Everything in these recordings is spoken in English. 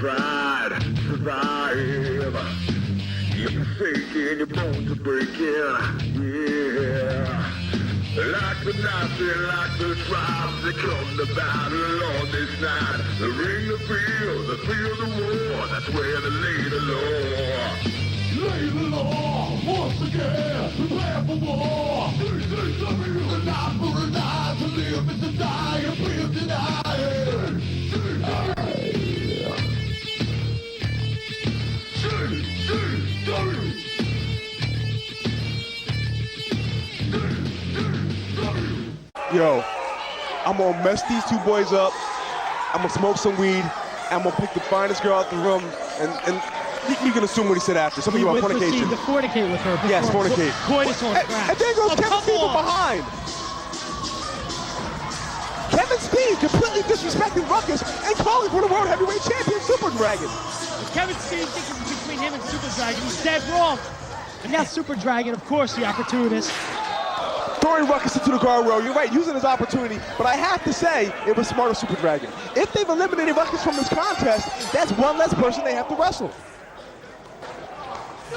try to survive. You're faking, your bones are breaking, yeah. Like the Nazi, like the tribes, they come to battle on this night. The ring, the field, the war, that's where they lay the law. Lay the law, once again, prepare for war. CCW, a night for a night, to live is to die, and live denied. CCW. Yo, I'm gonna mess these two boys up. I'm gonna smoke some weed. I'm gonna pick the finest girl out the room, and you can assume what he said after. Some of you on fornication. To fornicate with her. Yes, fornicate. Coitus on crack. And there goes Kevin Steen from behind. Kevin Steen completely disrespecting Ruckus and calling for the World Heavyweight Champion Super Dragon. If Kevin Steen thinks it's between him and Super Dragon, he's dead wrong. And now Super Dragon, of course, the opportunist. Throwing Ruckus into the guardrail, you're right, using his opportunity, but I have to say, it was smart of Super Dragon. If they've eliminated Ruckus from this contest, that's one less person they have to wrestle.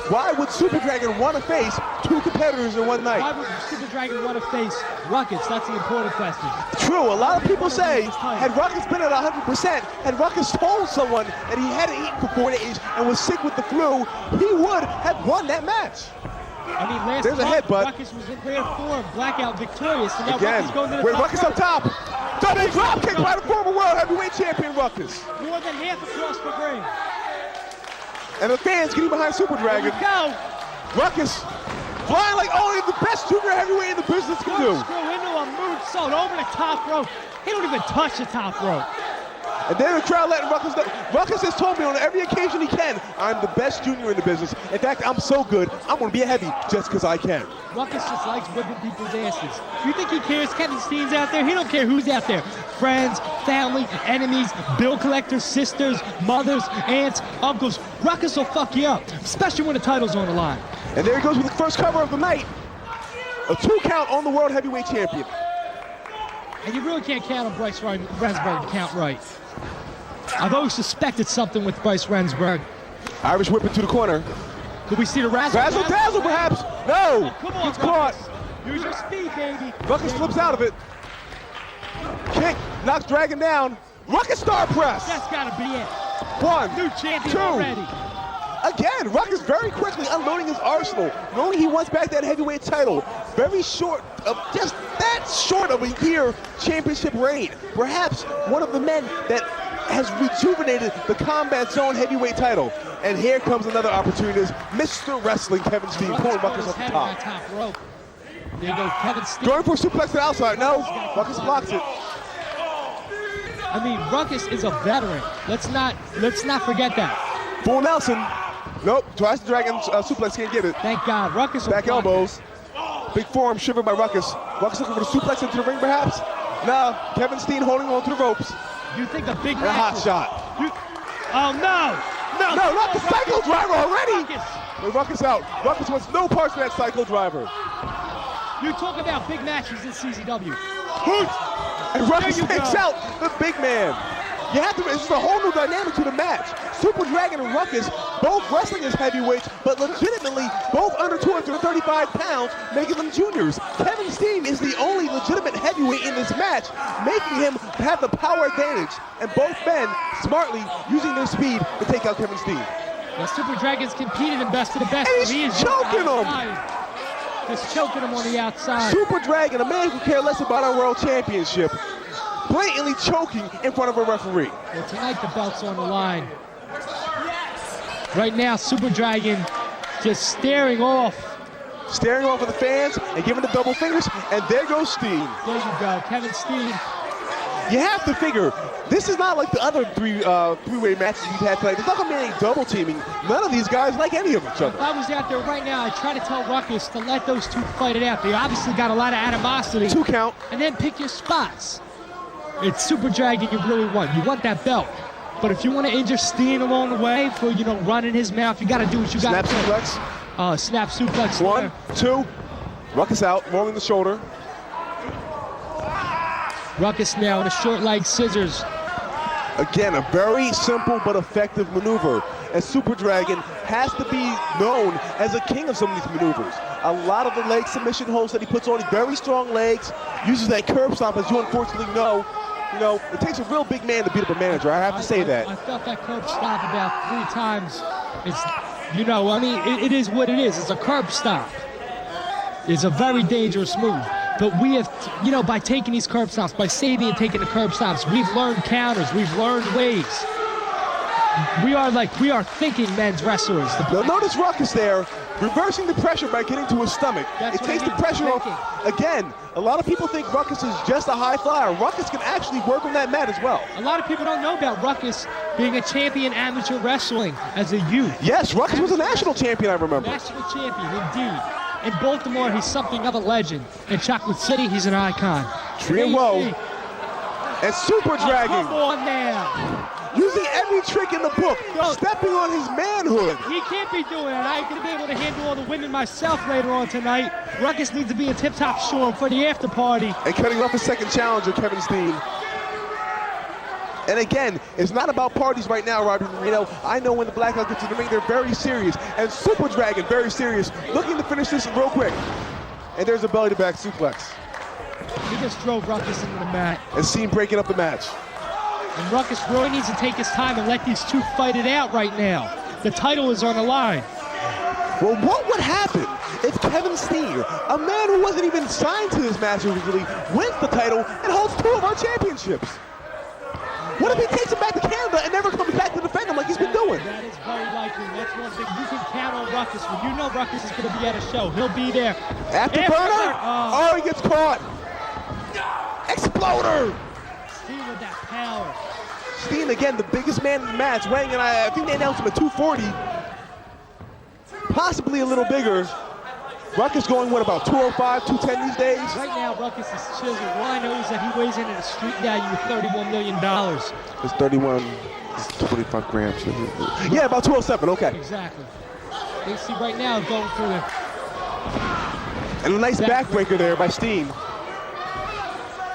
Why would Super Dragon want to face two competitors in one night? Why would Super Dragon want to face Ruckus? That's the important question. True, a lot of people say, had Ruckus been at 100%, had Ruckus told someone that he hadn't eaten for 4 days and was sick with the flu, he would have won that match. I mean, last There's a month, headbutt. Ruckus was in rare form, blackout victorious, and now Again, Ruckus going to the with top Ruckus up top. Double drop kick by the former World Heavyweight Champion Ruckus. More than half across the ring. And the fans getting behind Super Dragon. Here we go. Ruckus flying like only the best junior heavyweight in the business can do. Screw into a moonsault over the top rope. He don't even touch the top rope. And then the crowd letting Ruckus know. Ruckus has told me on every occasion he can, I'm the best junior in the business. In fact, I'm so good, I'm going to be a heavy just because I can. Ruckus just likes whipping people's asses. You think he cares? Kevin Steen's out there. He don't care who's out there. Friends, family, enemies, bill collectors, sisters, mothers, aunts, uncles. Ruckus will fuck you up, especially when the title's on the line. And there he goes with the first cover of the night. A 2 count on the World Heavyweight Champion. And you really can't count on Bryce Rensburg to count right. I've always suspected something with Bryce Rensburg. Irish whip into the corner. Could we see the razzle dazzle perhaps? No! Oh, come on, Gets caught. Use your speed, baby. Ruckus slips out of it. Kick, knocks Dragon down. Ruckus star press. That's gotta be it. 1, New champion 2. already. Again, Ruckus very quickly unloading his arsenal, knowing he wants back that heavyweight title. Very short, just that short of a year championship reign. Perhaps one of the men that has rejuvenated the Combat Zone heavyweight title. And here comes another opportunist, Mr. Wrestling Kevin Steen, pulling Ruckus off the top. Top rope. There you go, Kevin Steen. Going for a suplex to the outside. No, Ruckus blocks it. I mean, Ruckus is a veteran. Let's not forget that. Full Nelson. Nope, twice the Dragon suplex, can't get it. Thank God, Ruckus. Back elbows. Big forearm shivered by Ruckus. Ruckus looking for the suplex into the ring, perhaps? No, Kevin Steen holding on to the ropes. You think a big and a hot shot. Oh, no! No, not the cycle driver already! With Ruckus out. Ruckus wants no parts of that cycle driver. You talk about big matches in CZW. And Ruckus takes out the big man. You have to, this is a whole new dynamic to the match. Super Dragon and Ruckus, both wrestling as heavyweights, but legitimately both under 235 pounds, making them juniors. Kevin Steen is the only legitimate heavyweight in this match, making him have the power advantage. And both men smartly using their speed to take out Kevin Steen. Well, Super Dragon's competed in best of the best. And he's choking him. Just choking him on the outside. Super Dragon, a man who cares less about our world championship, blatantly choking in front of a referee. Well, tonight the belt's on the line. Right now, Super Dragon just staring off at the fans and giving the double fingers, and there goes Steen. There you go, Kevin Steen. You have to figure, this is not like the other three-way matches we've had tonight. There's not going to be any double teaming. None of these guys like any of each other. If I was out there right now, I'd try to tell Ruckus to let those two fight it out. They obviously got a lot of animosity. 2 count. And then pick your spots. It's Super Dragon you really want. You want that belt. But if you want to injure Steen along the way for, running his mouth, you got to do what you got to do. Snap suplex. Snap suplex. 1, 2. Ruckus out, rolling the shoulder. Ruckus now with a short leg scissors. Again, a very simple but effective maneuver. And Super Dragon has to be known as a king of some of these maneuvers. A lot of the leg submission holds that he puts on, very strong legs, uses that curb stomp, as you unfortunately know. You know, it takes a real big man to beat up a manager. I have to say that. I felt that curb stomp about 3 times. It's, you know, I mean, it is what it is. It's a curb stomp. It's a very dangerous move. But we have, you know, by taking these curb stomps, by Sabian taking the curb stomps, we've learned counters, we've learned ways. We are thinking men's wrestlers. Now notice Ruckus there, reversing the pressure by getting to his stomach. That's it takes the pressure off. Again, a lot of people think Ruckus is just a high flyer. Ruckus can actually work on that mat as well. A lot of people don't know about Ruckus being a champion amateur wrestling as a youth. Yes, Ruckus was a national champion, I remember. National champion, indeed. In Baltimore, he's something of a legend. In Chocolate City, he's an icon. Trio and Super Dragon. Come on now. Using every trick in the book, stepping on his manhood. He can't be doing it. I ain't gonna be able to handle all the women myself later on tonight. Ruckus needs to be in tip-top form for the after party. And cutting off his second challenger, Kevin Steen. And again, it's not about parties right now, Robbie Marino. I know when the Blackout gets to the ring, they're very serious. And Super Dragon, very serious, looking to finish this real quick. And there's a belly-to-back suplex. He just drove Ruckus into the mat. And Steen breaking up the match. And Ruckus really needs to take his time and let these two fight it out right now. The title is on the line. Well, what would happen if Kevin Steen, a man who wasn't even signed to this match originally, wins the title and holds 2 of our championships? What if he takes him back to Canada and never comes back to defend him like he's been doing? That is very likely. That's one thing. You can count on Ruckus. When you know Ruckus is going to be at a show, he'll be there. Afterburner? Oh, he gets caught. Exploder! Steen with that power. Steen, again, the biggest man in the match, weighing in, I think they announced him at 240. Possibly a little bigger. Ruckus going, what, about 205, 210 these days? Right now, Ruckus is chiseled. All I know is that he weighs in at a street value of $31 million. It's 31, it's 25 grams. Yeah, about 207, okay. Exactly. They see right now going for the... And a nice backbreaker there by Steen.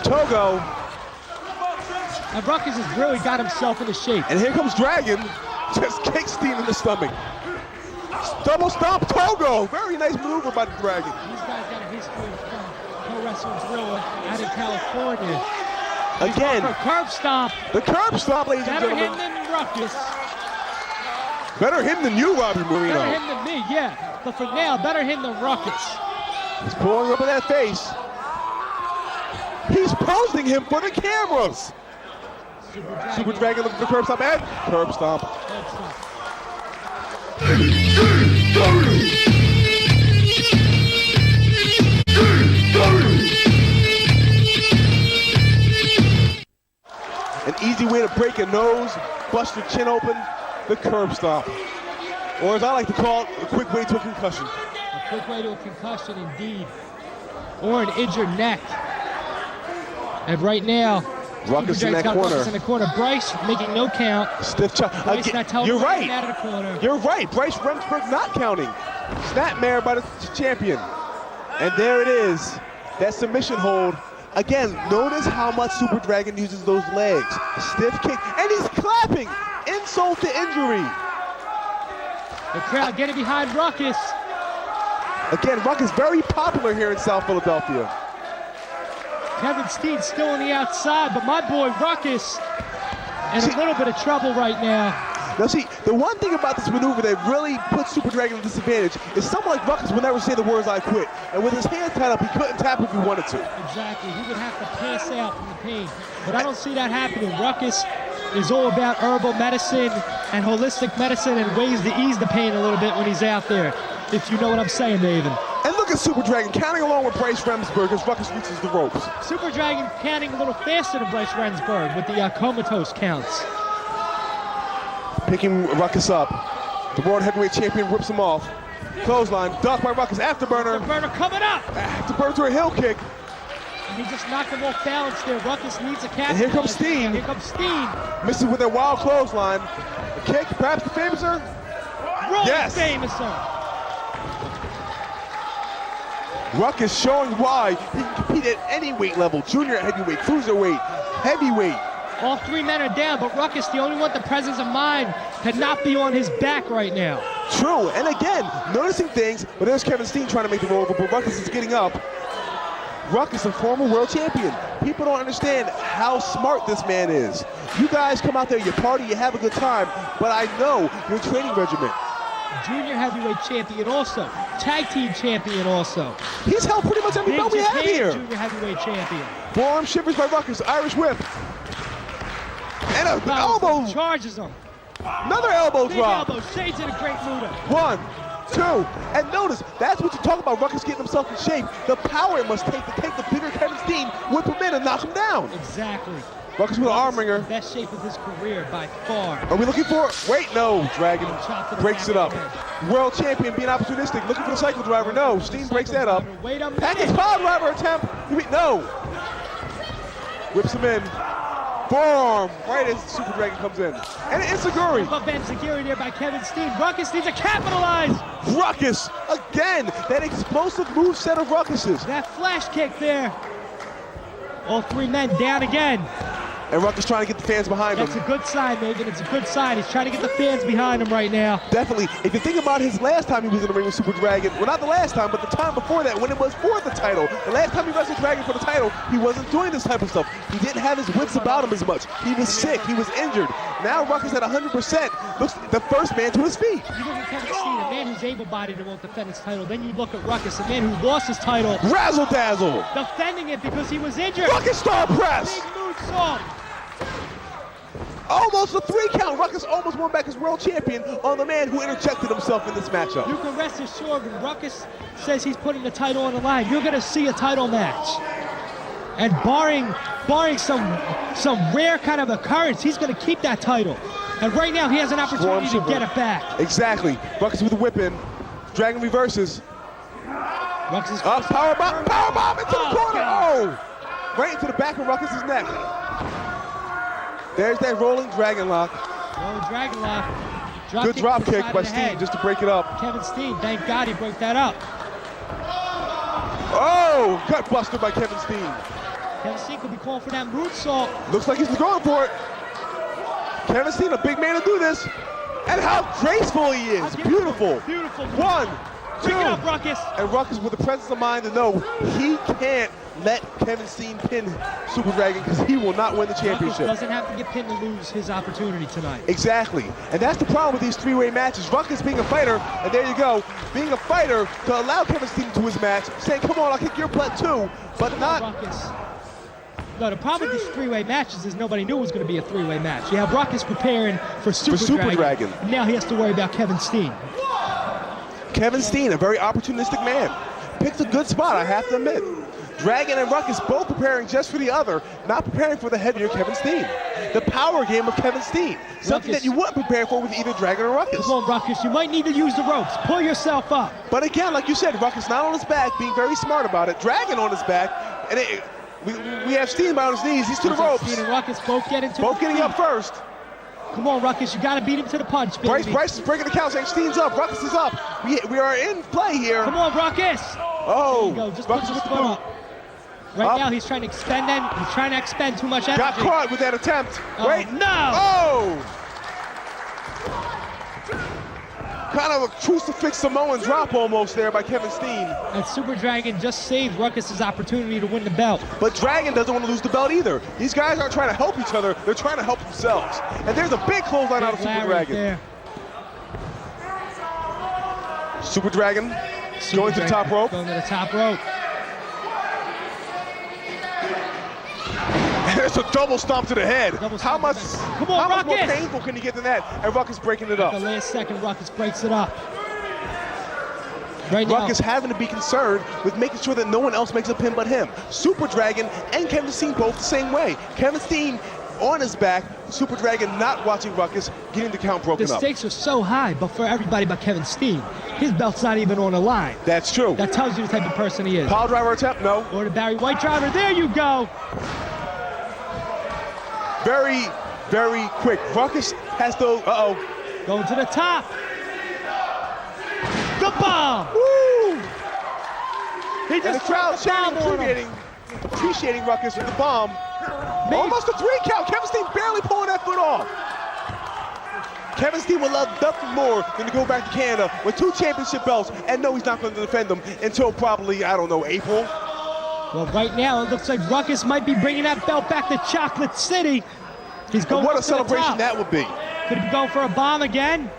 Togo. And Ruckus has really got himself into shape. And here comes Dragon. Just kicks Steen in the stomach. Double stomp Togo. Very nice maneuver by the Dragon. These guys got a history of pro wrestling drill out in California. Again. Curb stomp. The curb stomp, ladies and gentlemen. Better him than Ruckus. Better him than you, Robbie Marino. Better him than me, yeah. But for now, better him than Ruckus. He's pulling up in that face. He's posing him for the cameras. Super Dragon looking for the curb stomp and curb stomp. An easy way to break a nose, bust your chin open, the curb stomp. Or as I like to call it, a quick way to a concussion. A quick way to a concussion, indeed. Or an injured neck. And right now, Ruckus in that corner. Ruckus in the corner. Bryce making no count. Stiff chop. You're right. Out of the corner. You're right. Bryce Remsburg not counting. Snapmare by the champion. And there it is. That submission hold. Again, notice how much Super Dragon uses those legs. Stiff kick. And he's clapping. Insult to injury. The crowd getting behind Ruckus. Again, Ruckus very popular here in South Philadelphia. Kevin Steen still on the outside, but my boy Ruckus in a little bit of trouble right now. Now see, the one thing about this maneuver that really puts Super Dragon at a disadvantage is someone like Ruckus will never say the words "I quit." And with his hands tied up, he couldn't tap if he wanted to. Exactly, he would have to pass out from the pain. But I don't see that happening. Ruckus is all about herbal medicine and holistic medicine and ways to ease the pain a little bit when he's out there. If you know what I'm saying, David. And look at Super Dragon counting along with Bryce Remsburg as Ruckus reaches the ropes. Super Dragon counting a little faster than Bryce Remsburg with the comatose counts. Picking Ruckus up. The World Heavyweight Champion rips him off. Clothesline, ducked by Ruckus. Afterburner. Afterburner coming up. Afterburner to a heel kick. And he just knocked him off balance there. Ruckus needs a captain. And here comes Steen. Here comes Steen. Misses with that wild clothesline. A kick, perhaps the Famouser? Yes. Famouser. Ruckus showing why he can compete at any weight level. Junior heavyweight, cruiserweight, heavyweight. All three men are down, but Ruckus, the only one with the presence of mind, cannot be on his back right now. True, and again, noticing things, but there's Kevin Steen trying to make the roll over, but Ruckus is getting up. Ruckus, a former world champion. People don't understand how smart this man is. You guys come out there, you party, you have a good time, but I know your training regimen. Junior heavyweight champion also. Tag team champion also. He's held pretty much every belt we have here. Junior heavyweight champion. Forearm shivers by Ruckus, Irish whip. And an elbow. Charges him. Another elbow drop. Elbow, shades in a great Muda. 1, 2, and notice, that's what you talk about, Ruckus getting himself in shape. The power it must take to take the bigger Kevin Steen, whip him in and knock him down. Exactly. Ruckus with an arm ringer. Best shape of his career by far. Are we looking for, wait, no, Dragon breaks it up. World champion being opportunistic, looking for the cycle driver, no, Steen breaks that up. Wait a minute. Package pile driver attempt, no. Whips him in. Forearm, right as Super Dragon comes in. And an Enziguri. Up Enziguri there by Kevin Steen. Ruckus needs to capitalize. Ruckus, again, that explosive moveset of Ruckus's. That flash kick there. All three men down again. And Ruckus trying to get the fans behind him. That's a good sign, Megan. It's a good sign. He's trying to get the fans behind him right now. Definitely. If you think about his last time he was in the ring with Super Dragon, well, not the last time, but the time before that, when it was for the title. The last time he wrestled Dragon for the title, he wasn't doing this type of stuff. He didn't have his wits about him as much. He was sick. He was injured. Now Ruckus at 100% looks the first man to his feet. You look at Kevin Steen, a man who's able-bodied and won't defend his title. Then you look at Ruckus, a man who lost his title. Razzle-dazzle. Defending it because he was injured. Ruckus star press. Big moonsault. Almost a 3 count. Ruckus almost won back as world champion on the man who interjected himself in this matchup. You can rest assured when Ruckus says he's putting the title on the line, you're going to see a title match. And barring some rare kind of occurrence, he's going to keep that title. And right now he has an opportunity to get it back. Exactly. Ruckus with a whip in. Dragon reverses. Ruckus is up, power bomb into the corner. Oh! Right into the back of Ruckus's neck. There's that rolling dragon lock. Rolling dragon lock. Good drop kick by Steen just to break it up. Kevin Steen, thank God he broke that up. Oh, gut buster by Kevin Steen. Kevin Steen could be calling for that moonsault. Looks like he's going for it. Kevin Steen, a big man to do this. And how graceful he is. Beautiful. Beautiful. 1, 2. Pick it up, Ruckus. And Ruckus with the presence of mind to know he can't let Kevin Steen pin Super Dragon because he will not win the championship. Ruckus doesn't have to get pinned to lose his opportunity tonight. Exactly. And that's the problem with these three-way matches. Ruckus being a fighter, and there you go, being a fighter to allow Kevin Steen to his match, saying, come on, I'll kick your butt too, but not... Ruckus. No, the problem with these three-way matches is nobody knew it was going to be a three-way match. You have Ruckus preparing for Super Dragon. Now he has to worry about Kevin Steen. Kevin Steen, a very opportunistic man. Picked a good spot, I have to admit. Dragon and Ruckus both preparing just for the other, not preparing for the heavier Kevin Steen. The power game of Kevin Steen. Something that you wouldn't prepare for with either Dragon or Ruckus. Come on, Ruckus, you might need to use the ropes. Pull yourself up. But again, like you said, Ruckus not on his back, being very smart about it. Dragon on his back, and we have Steen on his knees. He's to the ropes. Steen and Ruckus both getting up first. Come on, Ruckus, you got to beat him to the punch, baby. Bryce is breaking the count, saying Steen's up, Ruckus is up. We are in play here. Come on, Ruckus. Oh, there you go. Just put his foot up. Right now, he's trying to expend too much energy. Got caught with that attempt. Wait. No. Oh. Kind of a crucifix Samoan drop almost there by Kevin Steen. And Super Dragon just saved Ruckus' opportunity to win the belt. But Dragon doesn't want to lose the belt either. These guys aren't trying to help each other. They're trying to help themselves. And there's a big clothesline out of Super Dragon. There. Super Dragon going to the top rope. Going to the top rope. It's a double stomp to the head. How much more Ruckus. painful can you get than that? And Ruckus breaking it up. At the last second, Ruckus breaks it up. Right now, Ruckus having to be concerned with making sure that no one else makes a pin but him. Super Dragon and Kevin Steen both the same way. Kevin Steen on his back, Super Dragon not watching Ruckus, getting the count broken up. The stakes are so high, but for everybody but Kevin Steen, his belt's not even on the line. That's true. That tells you the type of person he is. Pile driver attempt, no. Or the Barry White driver, there you go. Very, very quick. Ruckus has to, Going to the top. The bomb. Woo! He just and the crowd chanting, appreciating Ruckus with the bomb. Almost a 3 count. Kevin Steen barely pulling that foot off. Kevin Steen would love nothing more than to go back to Canada with 2 championship belts and know he's not going to defend them until probably, I don't know, April. Well, right now it looks like Ruckus might be bringing that belt back to Chocolate City. He's going. What a celebration that would be. Could he go for a bomb again?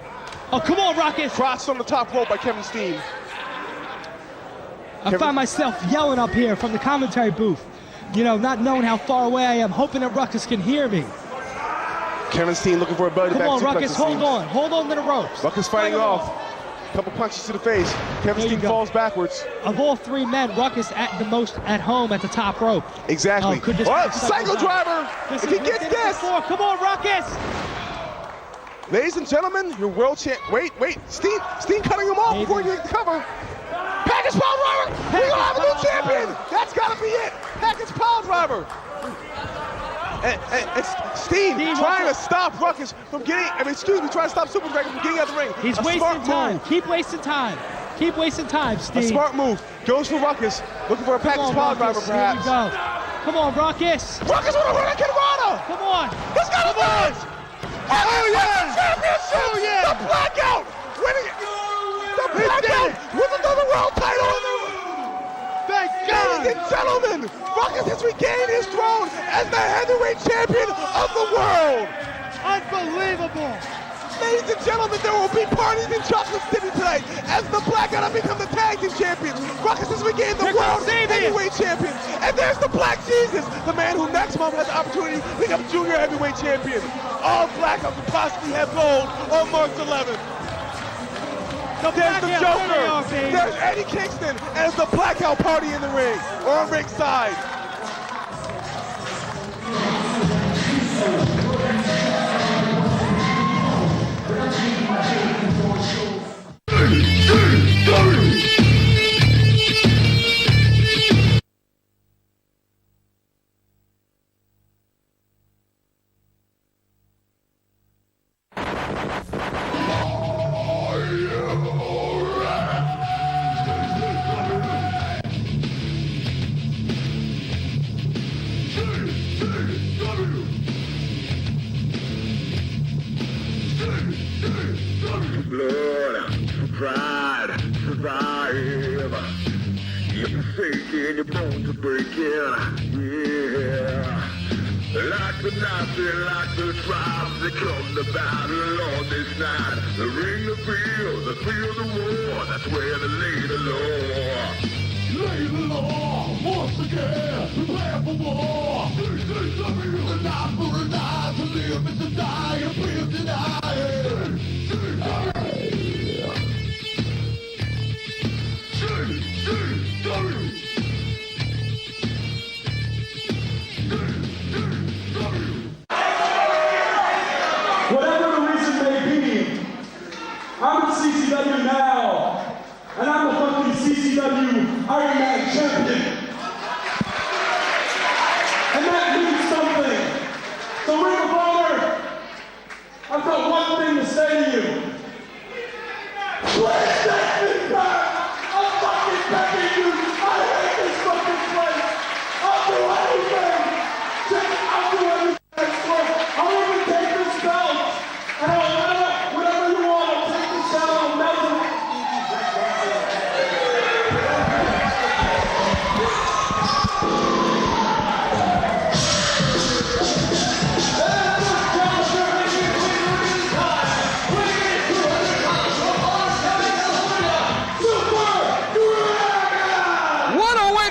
Oh, come on, Ruckus. Crossed on the top rope by Kevin Steen. I found myself yelling up here from the commentary booth, you know, not knowing how far away I am, hoping that Ruckus can hear me. Kevin Steen looking for a belly to back suplex. Come on, Ruckus, hold on to the ropes. Ruckus fighting off. Couple punches to the face. Kevin Steen falls backwards. Of all 3 men, Ruckus at the most at home at the top rope. Exactly. Could this cycle driver. If he gets this. Come on, Ruckus. Ladies and gentlemen, your world champ. Wait. Steen cutting him off before you get the cover. Package pile driver. We're going to have a new champion. That's got to be it. Package pile driver. And Steen trying to stop Ruckus from getting, trying to stop Super Dragon from getting out of the ring. He's wasting time. Keep wasting time. Keep wasting time, Steen. A smart move. Goes for Ruckus. Looking for a package pile driver, perhaps. Here we go. Come on, Ruckus. Ruckus with a Hurricane Rana. Come on. He's got a win. Oh, yeah. Championship. Oh, yeah. The blackout. Winning it. The blackout with another world title. Thank God. Ladies and gentlemen, Ruckus has regained his throne as the heavyweight champion of the world. Unbelievable. Ladies and gentlemen, there will be parties in Chocolate City tonight as the Blackout have become the tag team champions. Ruckus has regained the world heavyweight champion. And there's the Black Jesus, the man who next month has the opportunity to become junior heavyweight champion. All Blackout could possibly have gold on March 11th. There's the Joker, there's Eddie Kingston, and it's the Blackout party in the ring, or on ringside. Blood, pride, survive. If you're faking, your bones are breaking. Yeah. Like the Nazi, like the tribes, they come to battle on this night. The ring, the field, the war. That's where they lay the law. Lay the law once again. Prepare for war. TWC, a night for a night. To live and to die, and please deny it. Whatever the reason may be, I'm in CCW now, and I'm the fucking CCW Iron Man champion. And that means something. So Ring of Honor, I've got one thing to say to you. Please take me back! I'm fucking begging you! I hate this fucking place! I'll do anything! I'll do anything! I'll even take this belt! And I'll whatever you want, I'll take this belt, I'll melt it!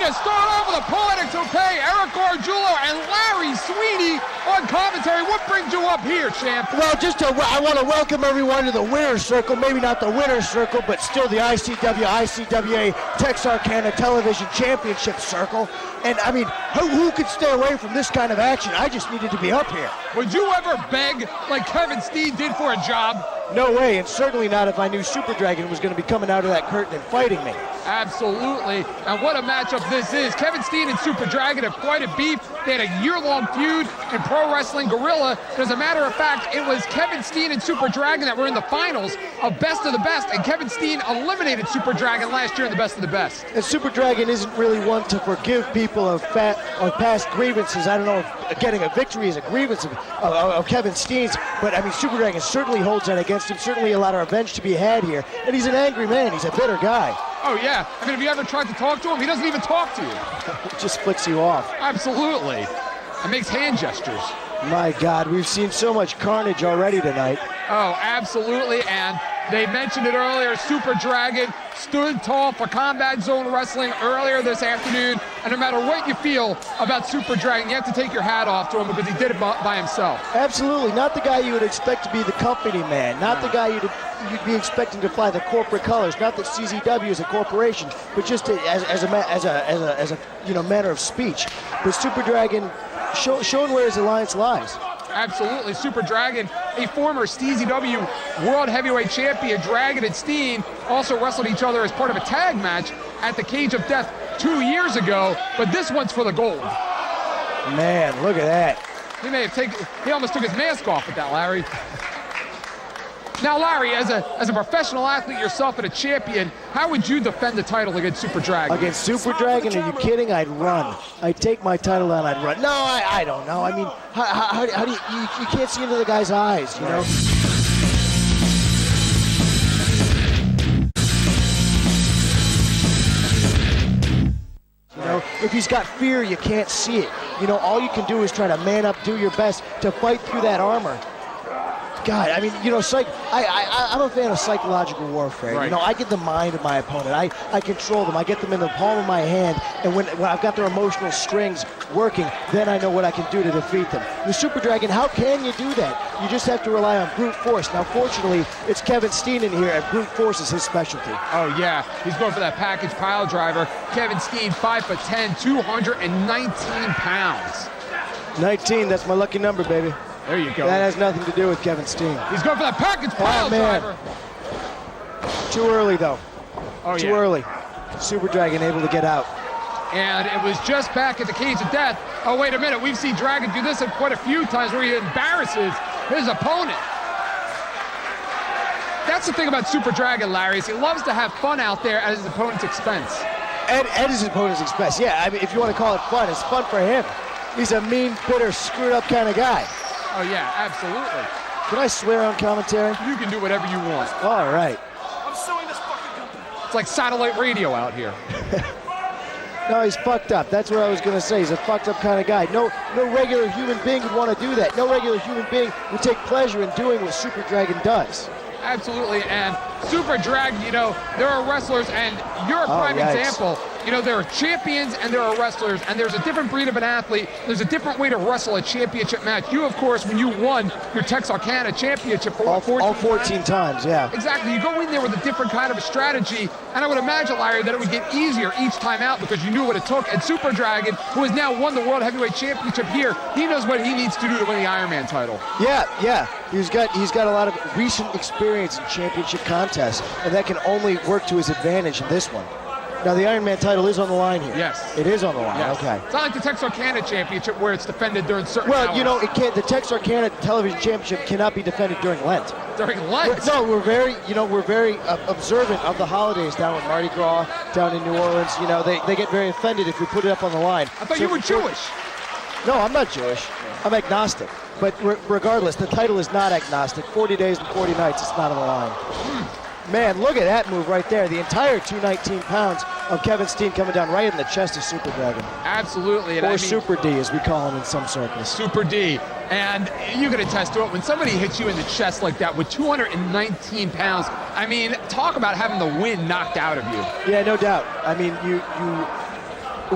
Start off with a poetic toupee, Eric Gargiulo and Larry Sweeney on commentary. What brings you up here, champ? Well, I want to welcome everyone to the winner's circle. Maybe not the winner's circle, but still the ICW, ICWA Texarkana Television Championship circle. And I mean, who could stay away from this kind of action? I just needed to be up here. Would you ever beg like Kevin Steen did for a job? No way, and certainly not if I knew Super Dragon was going to be coming out of that curtain and fighting me. Absolutely. And what a matchup this is. Kevin Steen and Super Dragon have quite a beef. They had a year-long feud in Pro Wrestling Guerrilla. As a matter of fact, it was Kevin Steen and Super Dragon that were in the finals of Best of the Best, and Kevin Steen eliminated Super Dragon last year in the Best of the Best. And Super Dragon isn't really one to forgive people of past grievances. I don't know if getting a victory is a grievance of Kevin Steen's, but I mean, Super Dragon certainly holds that against him. Certainly a lot of revenge to be had here. And he's an angry man. He's a bitter guy. Oh, yeah. I mean, have you ever tried to talk to him? He doesn't even talk to you. It just flicks you off. Absolutely. And makes hand gestures. My God, we've seen so much carnage already tonight. Oh, absolutely. And they mentioned it earlier. Super Dragon stood tall for Combat Zone Wrestling earlier this afternoon. And no matter what you feel about Super Dragon, you have to take your hat off to him because he did it by himself. Absolutely. Not the guy you would expect to be the company man. Not the guy you'd be expecting to fly the corporate colors. Not that CZW is a corporation, but just as a manner of speech. But Super Dragon showing where his alliance lies. Absolutely. Super Dragon, a former CZW World Heavyweight Champion. Dragon and Steen also wrestled each other as part of a tag match at the Cage of Death 2 years ago, but this one's for the gold. Man, look at that. He almost took his mask off with that, Larry. Now, Larry, as a professional athlete yourself and a champion, how would you defend the title against Super Dragon? Against Super Dragon? Are you kidding? I'd run. I'd take my title and I'd run. No, I don't know. I mean, how do you can't see into the guy's eyes, you know? You know, if he's got fear, you can't see it. You know, all you can do is try to man up, do your best to fight through that armor. God, I mean, you know, I'm a fan of psychological warfare. Right. You know, I get the mind of my opponent. I control them. I get them in the palm of my hand. And when I've got their emotional strings working, then I know what I can do to defeat them. The Super Dragon, how can you do that? You just have to rely on brute force. Now, fortunately, it's Kevin Steen in here, and brute force is his specialty. Oh, yeah. He's going for that package pile driver. Kevin Steen, 5'10", 219 pounds. 19, that's my lucky number, baby. There you go. That has nothing to do with Kevin Steen. He's going for that package pile driver. Too early, though. Oh, Too early. Super Dragon able to get out. And it was just back at the Cage of Death. Oh, wait a minute. We've seen Dragon do this quite a few times where he embarrasses his opponent. That's the thing about Super Dragon, Larry, is he loves to have fun out there at his opponent's expense. At his opponent's expense, yeah. I mean, if you want to call it fun, it's fun for him. He's a mean, bitter, screwed-up kind of guy. Oh, yeah, absolutely. Can I swear on commentary? You can do whatever you want. All right. I'm suing this fucking company. It's like satellite radio out here. No, he's fucked up. That's what I was going to say. He's a fucked up kind of guy. No regular human being would want to do that. No regular human being would take pleasure in doing what Super Dragon does. Absolutely, and Super Dragon, you know, there are wrestlers, and you're a prime example. You know, there are champions and there are wrestlers, and there's a different breed of an athlete. There's a different way to wrestle a championship match. You, of course, when you won your Texarkana championship for all 14 times, yeah. Exactly. You go in there with a different kind of a strategy, and I would imagine, Larry, that it would get easier each time out because you knew what it took. And Super Dragon, who has now won the World Heavyweight Championship here, he knows what he needs to do to win the Iron Man title. Yeah. He's got a lot of recent experience in championship contests, and that can only work to his advantage in this one. Now, the Iron Man title is on the line here. Yes. It is on the line, yes. Okay. It's not like the Texarkana Championship where it's defended during certain hours. You know, it can't. The Texarkana Television Championship cannot be defended during Lent. During Lent? We're very observant of the holidays down in Mardi Gras, down in New Orleans. You know, they get very offended if we put it up on the line. I thought you were Jewish. No, I'm not Jewish. I'm agnostic. But regardless, the title is not agnostic. 40 days and 40 nights, it's not on the line. Man, look at that move right there. The entire 219 pounds of Kevin Steen coming down right in the chest of Super Dragon. Absolutely. Or Super D, as we call him in some circles. Super D. And you can attest to it. When somebody hits you in the chest like that with 219 pounds, I mean, talk about having the wind knocked out of you. Yeah, no doubt. I mean, you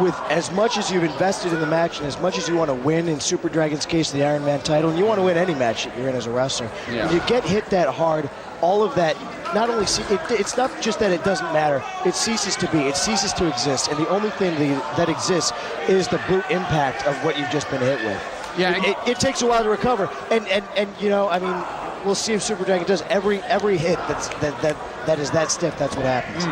with as much as you've invested in the match and as much as you want to win, in Super Dragon's case, the Iron Man title, and you want to win any match that you're in as a wrestler, yeah. When you get hit that hard, all of that, not only, it's not just that it doesn't matter, it ceases to be, it ceases to exist, and the only thing that exists is the brute impact of what you've just been hit with. Yeah, it takes a while to recover, and you know, I mean, we'll see if Super Dragon does every hit that is that stiff. That's what happens.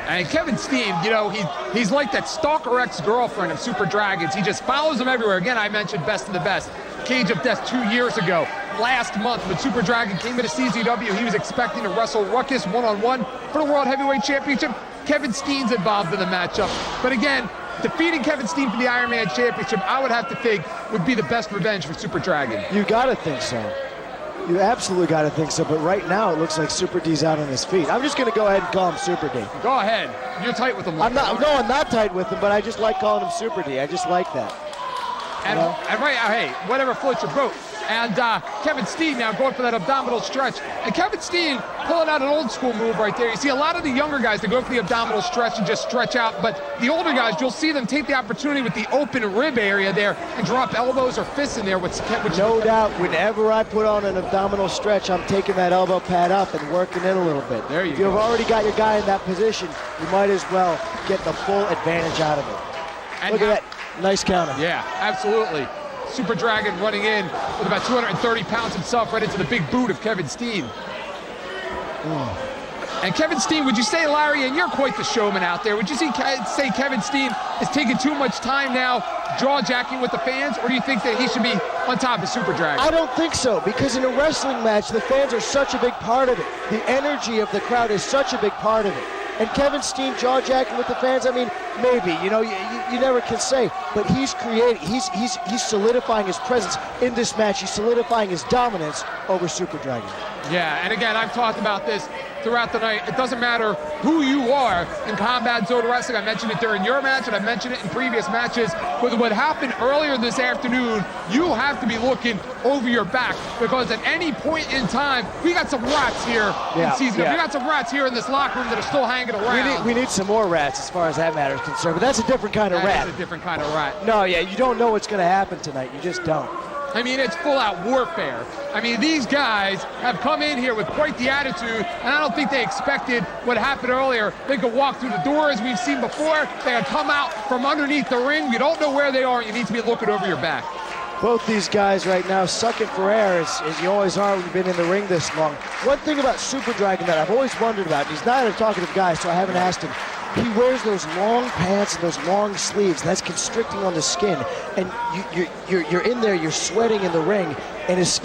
And Kevin Steen, you know, he's like that stalker ex-girlfriend of Super Dragons. He just follows them everywhere. Again, I mentioned Best of the Best. Cage of Death 2 years ago. Last month, when Super Dragon came into CZW, he was expecting to wrestle Ruckus one-on-one for the World Heavyweight Championship. Kevin Steen's involved in the matchup. But again, defeating Kevin Steen for the Iron Man Championship, I would have to think, would be the best revenge for Super Dragon. You gotta think so. You absolutely gotta think so, but right now it looks like Super D's out on his feet. I'm just gonna go ahead and call him Super D. Go ahead. You're tight with him. I'm not tight with him, but I just like calling him Super D. I just like that. And right, hey, whatever floats your boat. And Kevin Steen now going for that abdominal stretch. And Kevin Steen pulling out an old school move right there. You see a lot of the younger guys that go for the abdominal stretch and just stretch out. But the older guys, you'll see them take the opportunity with the open rib area there and drop elbows or fists in there. No doubt, whenever I put on an abdominal stretch, I'm taking that elbow pad up and working in a little bit. There you go. If go. you've already got your guy in that position, you might as well get the full advantage out of it. And look at that. Nice counter. Yeah, absolutely. Super Dragon running in with about 230 pounds himself right into the big boot of Kevin Steen. And Kevin Steen, would you say, Larry, and you're quite the showman out there, would you say Kevin Steen is taking too much time now jaw-jacking with the fans, or do you think that he should be on top of Super Dragon? I don't think so, because in a wrestling match, the fans are such a big part of it. The energy of the crowd is such a big part of it. And Kevin Steen jaw-jacking with the fans, I mean, maybe, you know, you never can say, but he's creating, he's solidifying his presence in this match. He's solidifying his dominance over Super Dragon. Yeah, and again, I've talked about this throughout the night. It doesn't matter who you are in Combat Zone Wrestling. I mentioned it during your match, and I mentioned it in previous matches. With what happened earlier this afternoon, you have to be looking over your back, because at any point in time, we got some rats here in season. Yeah. We got some rats here in this locker room that are still hanging around. We need some more rats as far as that matter is concerned, but that's a different kind of rat. That's a different kind of rat. No, yeah, you don't know what's going to happen tonight. You just don't. I mean, it's full-out warfare. I mean, these guys have come in here with quite the attitude, and I don't think they expected what happened earlier. They could walk through the door, as we've seen before. They could come out from underneath the ring. You don't know where they are. You need to be looking over your back. Both these guys right now sucking for air, as you always are when you've been in the ring this long. One thing about Super Dragon that I've always wondered about, and he's not a talkative guy, so I haven't asked him. He wears those long pants and those long sleeves. That's constricting on the skin, and you're in there. You're sweating in the ring, and his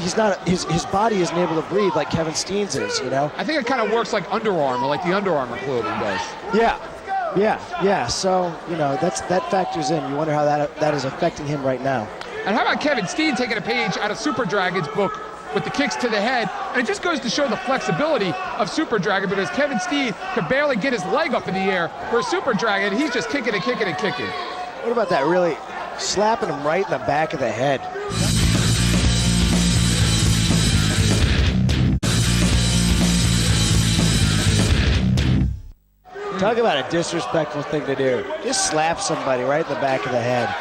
body isn't able to breathe like Kevin Steen's is. You know. I think it kind of works like Under Armour, like the Under Armour clothing does. Yeah. So you know that factors in. You wonder how that is affecting him right now. And how about Kevin Steen taking a page out of Super Dragon's book with the kicks to the head? And it just goes to show the flexibility of Super Dragon, because Kevin Steen could barely get his leg up in the air, where Super Dragon, he's just kicking and kicking and kicking. What about that really slapping him right in the back of the head? Talk about a disrespectful thing to do. Just slap somebody right in the back of the head.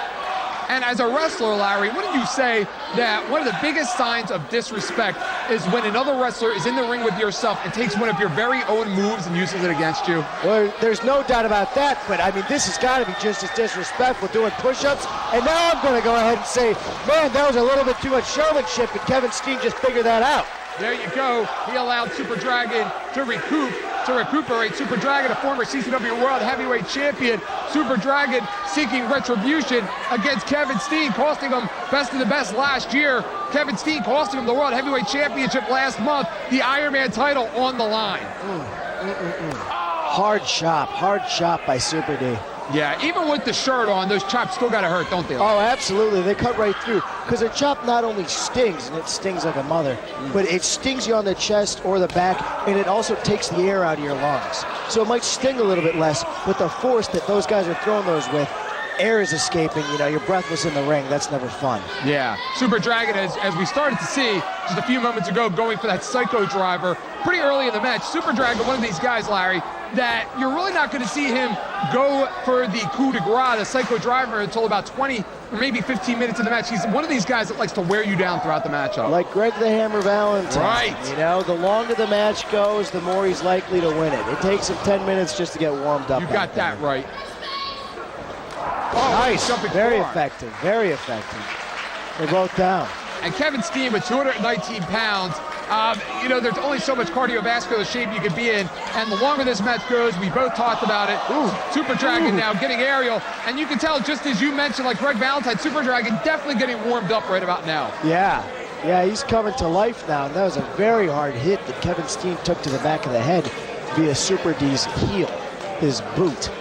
And as a wrestler, Larry, wouldn't you say that one of the biggest signs of disrespect is when another wrestler is in the ring with yourself and takes one of your very own moves and uses it against you? Well, there's no doubt about that, but I mean, this has got to be just as disrespectful, doing push-ups. And now I'm going to go ahead and say, man, that was a little bit too much showmanship, and Kevin Steen just figured that out. There you go. He allowed Super Dragon to recuperate. Super Dragon, a former CZW World Heavyweight Champion. Super Dragon seeking retribution against Kevin Steen, costing him Best of the Best last year. Kevin Steen costing him the World Heavyweight Championship last month. The Iron Man title on the line. Hard chop by Super D. Yeah, even with the shirt on, those chops still gotta hurt, don't they? Oh, absolutely. They cut right through. Because a chop not only stings, and it stings like a mother, but it stings you on the chest or the back, and it also takes the air out of your lungs. So it might sting a little bit less, but the force that those guys are throwing those with, air is escaping, you know, you're breathless in the ring. That's never fun. Yeah. Super Dragon, as we started to see just a few moments ago, going for that Psycho Driver pretty early in the match. Super Dragon, one of these guys, Larry, that you're really not going to see him go for the coup de grace, the Psycho Driver, until about 20 or maybe 15 minutes in the match. He's one of these guys that likes to wear you down throughout the matchup. Like Greg the Hammer Valentine. Right. You know, the longer the match goes, the more he's likely to win it. It takes him 10 minutes just to get warmed up. You got that right. Oh, nice. Very forward. effective. Very effective. They're both down. And Kevin Steen with 219 pounds You know, there's only so much cardiovascular shape you can be in, and the longer this match goes, we both talked about it. Super Dragon now getting aerial, and you can tell, just as you mentioned, like Greg Valentine, Super Dragon definitely getting warmed up right about now. Yeah, he's coming to life now. And that was a very hard hit that Kevin Steen took to the back of the head via Super D's heel, his boot.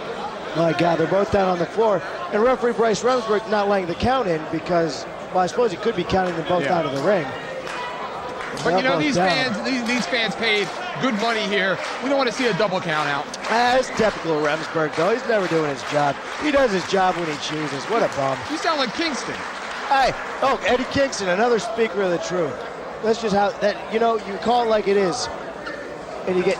My God, they're both down on the floor. And referee Bryce Remsburg not letting the count in because, well, I suppose he could be counting them both out of the ring. But you know, these fans paid good money here. We don't want to see a double count out. That's typical of Remsburg, though. He's never doing his job. He does his job when he chooses. What a bum. You sound like Kingston. Hey, Eddie Kingston, another speaker of the truth. That's just how that, you know, you call it like it is, and you get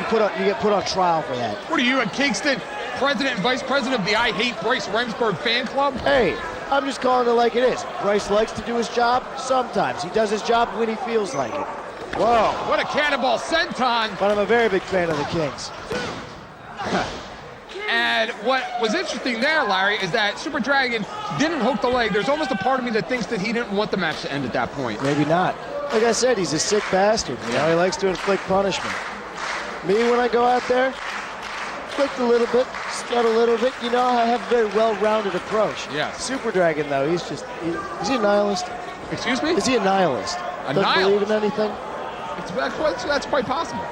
put on trial for that. What are you, in Kingston, president and vice president of the I Hate Bryce Remsburg fan club? Hey, I'm just calling it like it is. Bryce likes to do his job sometimes. He does his job when he feels like it. Whoa, what a cannonball senton. But I'm a very big fan of the Kings. And what was interesting there, Larry, is that Super Dragon didn't hook the leg. There's almost a part of me that thinks that he didn't want the match to end at that point. Maybe not. Like I said, he's a sick bastard. You know, he likes to inflict punishment. Me, when I go out there, inflict a little bit, strut a little bit. You know, I have a very well-rounded approach. Yes. Super Dragon, though, is he a nihilist? Excuse me? Is he a nihilist? A Doesn't nihilist? believe in anything? That's quite possible.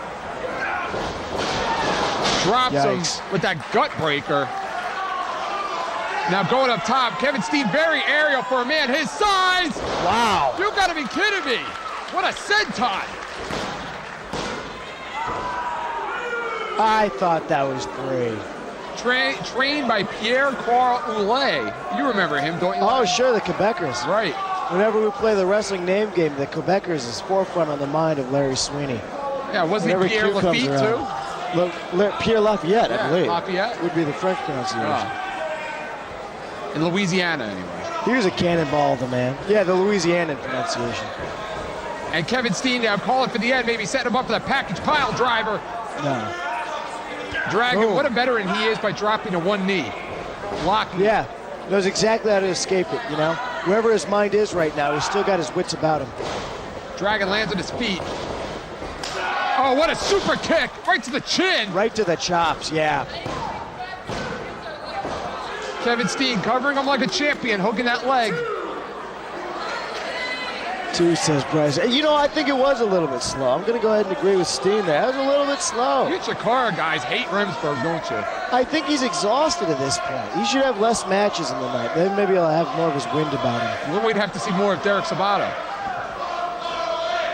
Drops him with that gut breaker. Now going up top, Kevin Steen, very aerial for a man his size. Wow. You gotta be kidding me. What a senton. I thought that was 3. Trained by Pierre-Carl Oulet. You remember him, don't you? Oh, sure, the Quebecers. Right. Whenever we play the wrestling name game, the Quebecers is forefront on the mind of Larry Sweeney. Yeah, wasn't Whenever he Pierre Q comes Lafitte, too? Pierre Lafayette, I believe. Lafayette. Would be the French pronunciation. In Louisiana, anyway. He was a cannonball of the man. Yeah, the Louisianan pronunciation. And Kevin Steen now calling for the end, maybe setting him up for the package pile driver. No. Dragon, Boom. what a veteran he is by dropping to one knee. Locking. Yeah, knows exactly how to escape it, you know? Wherever his mind is right now, he's still got his wits about him. Dragon lands on his feet. Oh, what a super kick! Right to the chin! Right to the chops, yeah. Kevin Steen covering him like a champion, hooking that leg. 2, says Bryce. You know, I think it was a little bit slow. I'm going to go ahead and agree with Steen there. That was a little bit slow. You Chikara guys hate Remsburg, don't you? I think he's exhausted at this point. He should have less matches in the night. Then maybe he'll have more of his wind about him. Then we'd have to see more of Derek Sabato.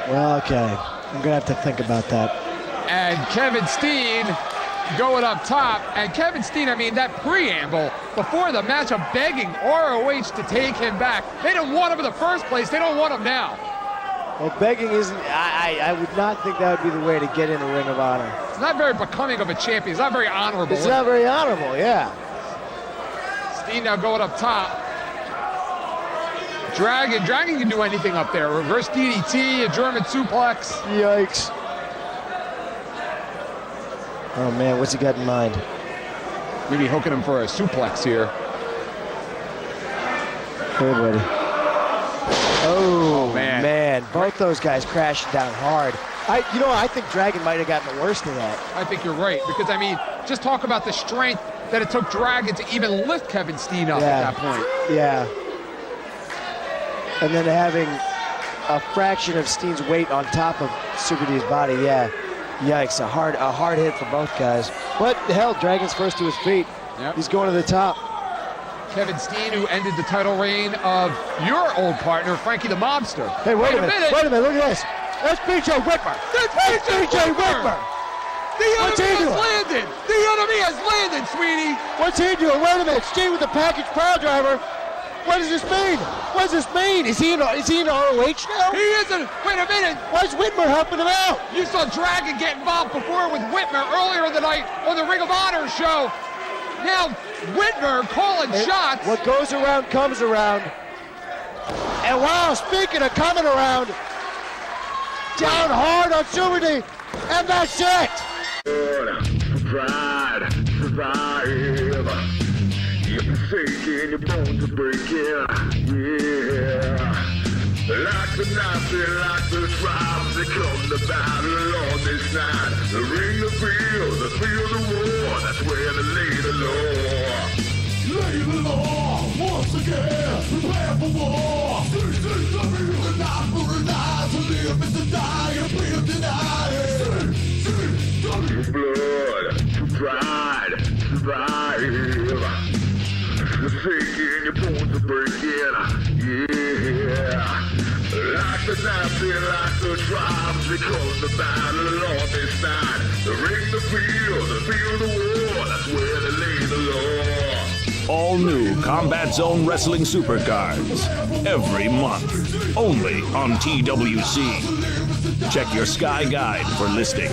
Well, okay. I'm going to have to think about that. And Kevin Steen going up top. And Kevin Steen, I mean, that preamble before the match of begging ROH to take him back. They didn't want him in the first place. They don't want him now. Well, begging isn't, I would not think that would be the way to get in a Ring of Honor. It's not very becoming of a champion. It's not very honorable. It's not very honorable, yeah. Steen now going up top. Dragon can do anything up there. Reverse DDT, a German suplex. Yikes. Oh, man, what's he got in mind? Maybe hooking him for a suplex here. Hey, buddy. Oh, man. Both those guys crashing down hard. I think Dragon might have gotten the worst of that. I think you're right, because, I mean, just talk about the strength that it took Dragon to even lift Kevin Steen up at that point. Yeah. And then having a fraction of Steen's weight on top of Super D's body, yeah. Yikes, a hard hit for both guys. But hell, Dragon's first to his feet. Yep. He's going to the top. Kevin Steen, who ended the title reign of your old partner, Frankie the Mobster. Hey, wait a minute, look at this. That's BJ Whitmer. That's BJ Whitmer. The enemy has landed. The enemy has landed, sweetie. What's he doing? Wait a minute, Steen with the package pile driver. What does this mean? What does this mean? Is he in ROH now? He isn't. Wait a minute. Why is Whitmer helping him out? You saw Dragon get involved before with Whitmer earlier in the night on the Ring of Honor show. Now Whitmer calling shots. What goes around comes around. And wow, speaking of coming around, down hard on Super D, and that's it. Pride, survive. You're forsaken, your bones are breaking. Yeah. Like the Nazi, like the tribes, they come to battle on this night. The ring, the field, the war, that's where they lay the law. Lay the law, once again, prepare for war. CCW, the night for a night, to live is to die, and please deny it. CCW. Blood, to pride, survive. The sink in your bones are breaking, yeah. Like the Nazi, like the tribes, they come to battle on this night. The ring, the field, the war, that's where they lay the law. All new Combat Zone Wrestling Supercards. Every month. Only on TWC. Check your Sky Guide for listings.